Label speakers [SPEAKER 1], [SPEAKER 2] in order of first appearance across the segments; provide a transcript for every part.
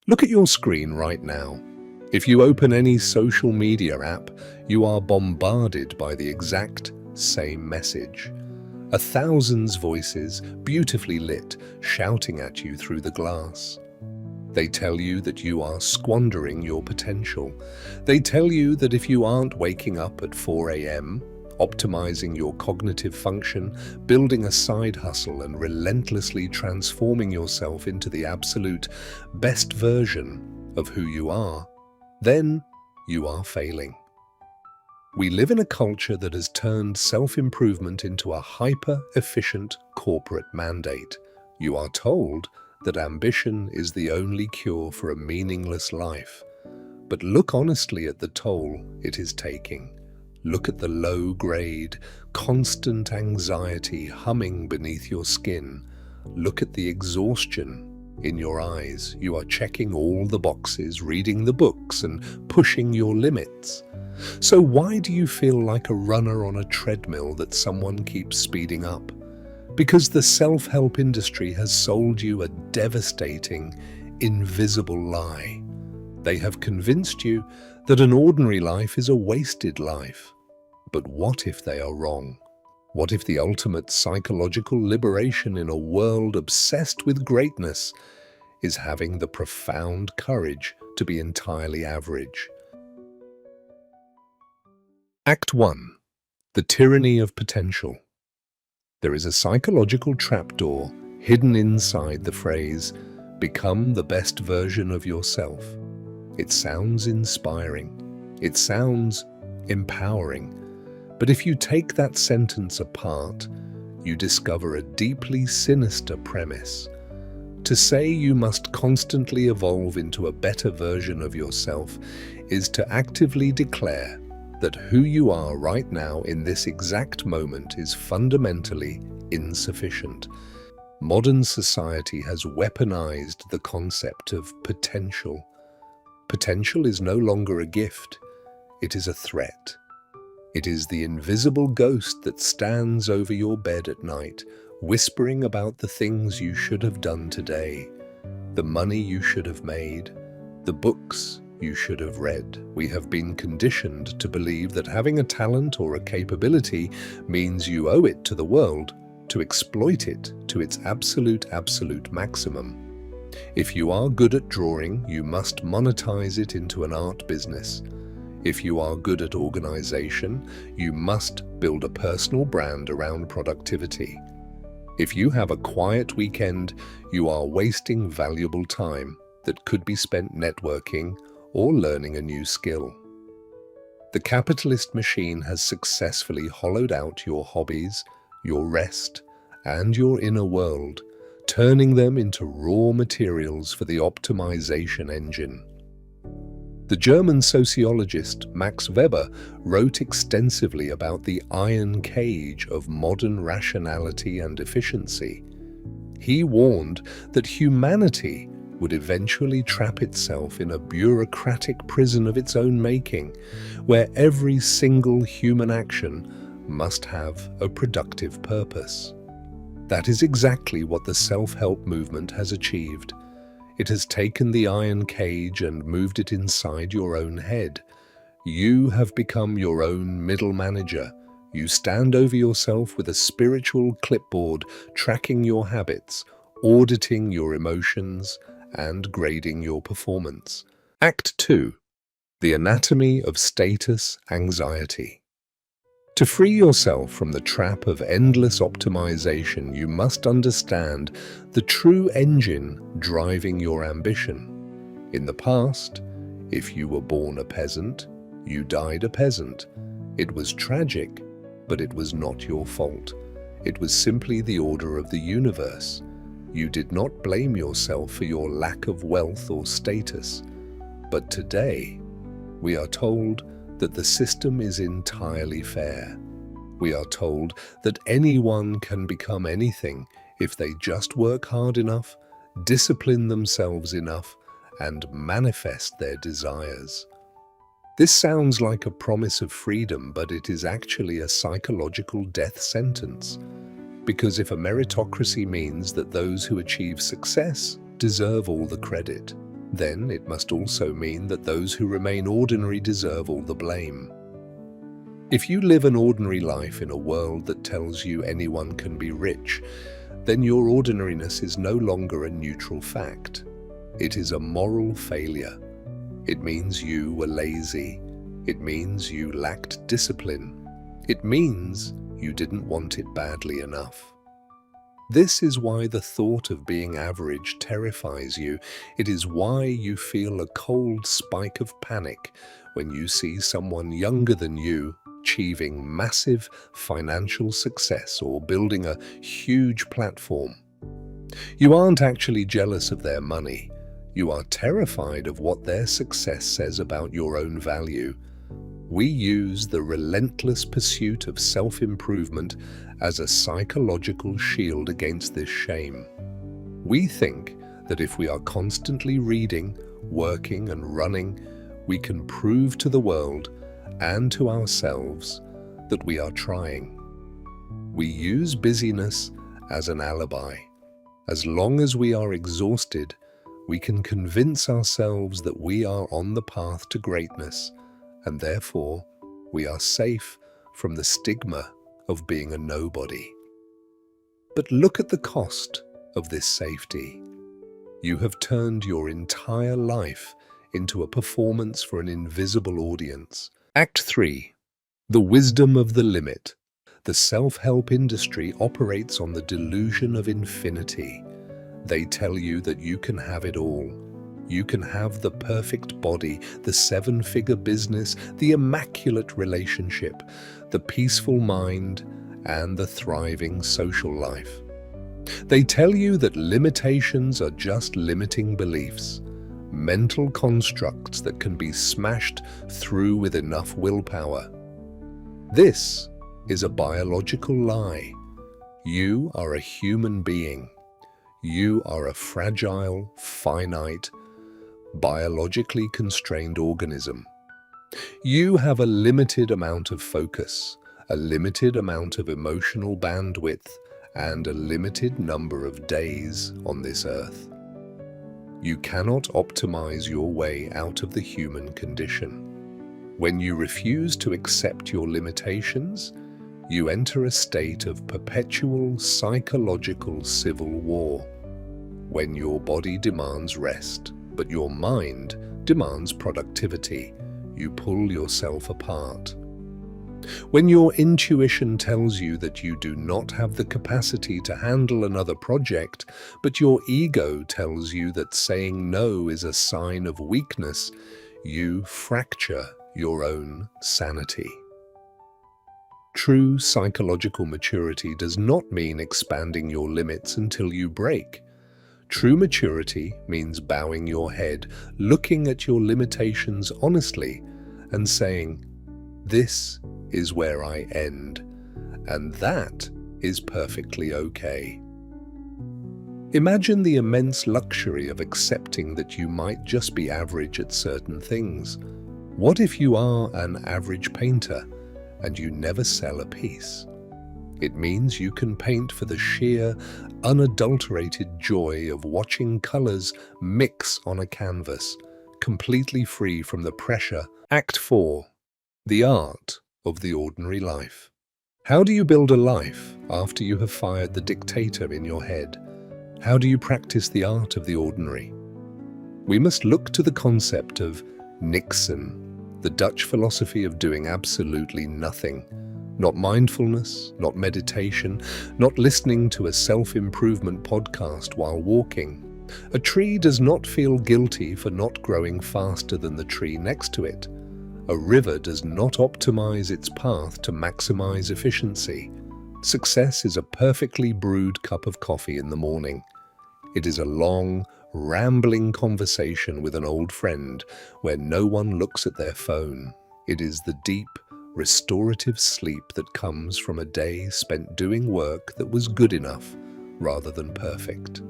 [SPEAKER 1] Look at your screen right now. If you open any social media app, you are bombarded by the exact same message. A thousand's voices, beautifully lit, shouting at you through the glass. They tell you that you are squandering your potential. They tell you that if you aren't waking up at 4 a.m., optimizing your cognitive function, building a side hustle and relentlessly transforming yourself into the absolute best version of who you are, then you are failing. We live in a culture that has turned self-improvement into a hyper-efficient corporate mandate. You are told that ambition is the only cure for a meaningless life. But look honestly at the toll it is taking. Look at the low-grade, constant anxiety humming beneath your skin. Look at the exhaustion in your eyes. You are checking all the boxes, reading the books, and pushing your limits. So why do you feel like a runner on a treadmill that someone keeps speeding up? Because the self-help industry has sold you a devastating, invisible lie. They have convinced you that an ordinary life is a wasted life. But what if they are wrong? What if the ultimate psychological liberation in a world obsessed with greatness is having the profound courage to be entirely average? Act 1. The Tyranny of Potential. There is a psychological trapdoor hidden inside the phrase, "Become the best version of yourself." It sounds inspiring. It sounds empowering. But if you take that sentence apart, you discover a deeply sinister premise. To say you must constantly evolve into a better version of yourself is to actively declare that who you are right now in this exact moment is fundamentally insufficient. Modern society has weaponized the concept of potential. Potential is no longer a gift, it is a threat. It is the invisible ghost that stands over your bed at night, whispering about the things you should have done today, the money you should have made, the books you should have read. We have been conditioned to believe that having a talent or a capability means you owe it to the world to exploit it to its absolute maximum. If you are good at drawing, you must monetize it into an art business. If you are good at organization, you must build a personal brand around productivity. If you have a quiet weekend, you are wasting valuable time that could be spent networking or learning a new skill. The capitalist machine has successfully hollowed out your hobbies, your rest, and your inner world, turning them into raw materials for the optimization engine. The German sociologist Max Weber wrote extensively about the iron cage of modern rationality and efficiency. He warned that humanity would eventually trap itself in a bureaucratic prison of its own making, where every single human action must have a productive purpose. That is exactly what the self-help movement has achieved. It has taken the iron cage and moved it inside your own head. You have become your own middle manager. You stand over yourself with a spiritual clipboard, tracking your habits, auditing your emotions, and grading your performance. Act 2. The Anatomy of Status Anxiety. To free yourself from the trap of endless optimization, you must understand the true engine driving your ambition. In the past, if you were born a peasant, you died a peasant. It was tragic, but it was not your fault. It was simply the order of the universe. You did not blame yourself for your lack of wealth or status. But today, we are told that the system is entirely fair. We are told that anyone can become anything if they just work hard enough, discipline themselves enough, and manifest their desires. This sounds like a promise of freedom, but it is actually a psychological death sentence. Because if a meritocracy means that those who achieve success deserve all the credit, then it must also mean that those who remain ordinary deserve all the blame. If you live an ordinary life in a world that tells you anyone can be rich, then your ordinariness is no longer a neutral fact. It is a moral failure. It means you were lazy. It means you lacked discipline. It means you didn't want it badly enough. This is why the thought of being average terrifies you. It is why you feel a cold spike of panic when you see someone younger than you achieving massive financial success or building a huge platform. You aren't actually jealous of their money. You are terrified of what their success says about your own value. We use the relentless pursuit of self-improvement as a psychological shield against this shame. We think that if we are constantly reading, working, and running, we can prove to the world and to ourselves that we are trying. We use busyness as an alibi. As long as we are exhausted, we can convince ourselves that we are on the path to greatness, and therefore we are safe from the stigma of being a nobody. But look at the cost of this safety. You have turned your entire life into a performance for an invisible audience. Act 3. The wisdom of the limit. The self-help industry operates on the delusion of infinity. They tell you that you can have it all. You can have the perfect body, the 7-figure business, the immaculate relationship, the peaceful mind, and the thriving social life. They tell you that limitations are just limiting beliefs, mental constructs that can be smashed through with enough willpower. This is a biological lie. You are a human being. You are a fragile, finite, biologically constrained organism. You have a limited amount of focus, a limited amount of emotional bandwidth, and a limited number of days on this earth. You cannot optimize your way out of the human condition. When you refuse to accept your limitations, you enter a state of perpetual psychological civil war. When your body demands rest, but your mind demands productivity, you pull yourself apart. When your intuition tells you that you do not have the capacity to handle another project, but your ego tells you that saying no is a sign of weakness, you fracture your own sanity. True psychological maturity does not mean expanding your limits until you break. True maturity means bowing your head, looking at your limitations honestly, and saying, "This is where I end, and that is perfectly okay." Imagine the immense luxury of accepting that you might just be average at certain things. What if you are an average painter and you never sell a piece? It means you can paint for the sheer, unadulterated joy of watching colors mix on a canvas, completely free from the pressure. Act 4. The art of the ordinary life. How do you build a life after you have fired the dictator in your head? How do you practice the art of the ordinary? We must look to the concept of Nixon, the Dutch philosophy of doing absolutely nothing. Not mindfulness, not meditation, not listening to a self-improvement podcast while walking. A tree does not feel guilty for not growing faster than the tree next to it. A river does not optimize its path to maximize efficiency. Success is a perfectly brewed cup of coffee in the morning. It is a long, rambling conversation with an old friend where no one looks at their phone. It is the deep, restorative sleep that comes from a day spent doing work that was good enough rather than perfect.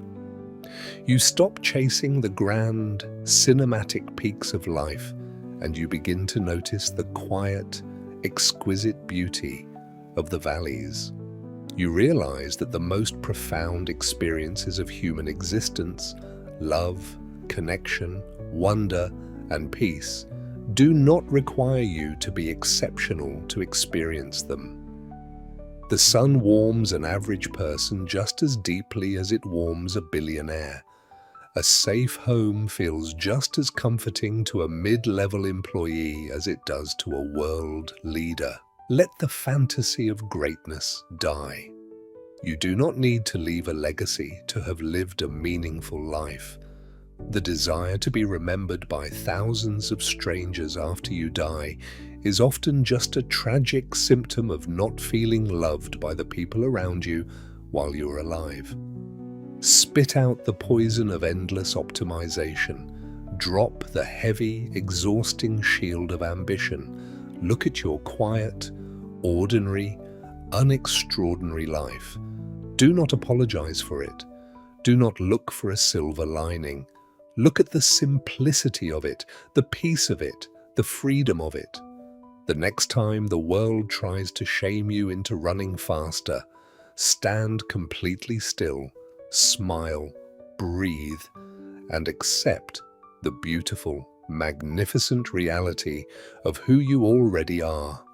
[SPEAKER 1] You stop chasing the grand, cinematic peaks of life, and you begin to notice the quiet, exquisite beauty of the valleys. You realize that the most profound experiences of human existence, love, connection, wonder, and peace do not require you to be exceptional to experience them. The sun warms an average person just as deeply as it warms a billionaire. A safe home feels just as comforting to a mid-level employee as it does to a world leader. Let the fantasy of greatness die. You do not need to leave a legacy to have lived a meaningful life. The desire to be remembered by thousands of strangers after you die is often just a tragic symptom of not feeling loved by the people around you while you're alive. Spit out the poison of endless optimization. Drop the heavy, exhausting shield of ambition. Look at your quiet, ordinary, unextraordinary life. Do not apologize for it. Do not look for a silver lining. Look at the simplicity of it, the peace of it, the freedom of it. The next time the world tries to shame you into running faster, stand completely still, smile, breathe, and accept the beautiful, magnificent reality of who you already are.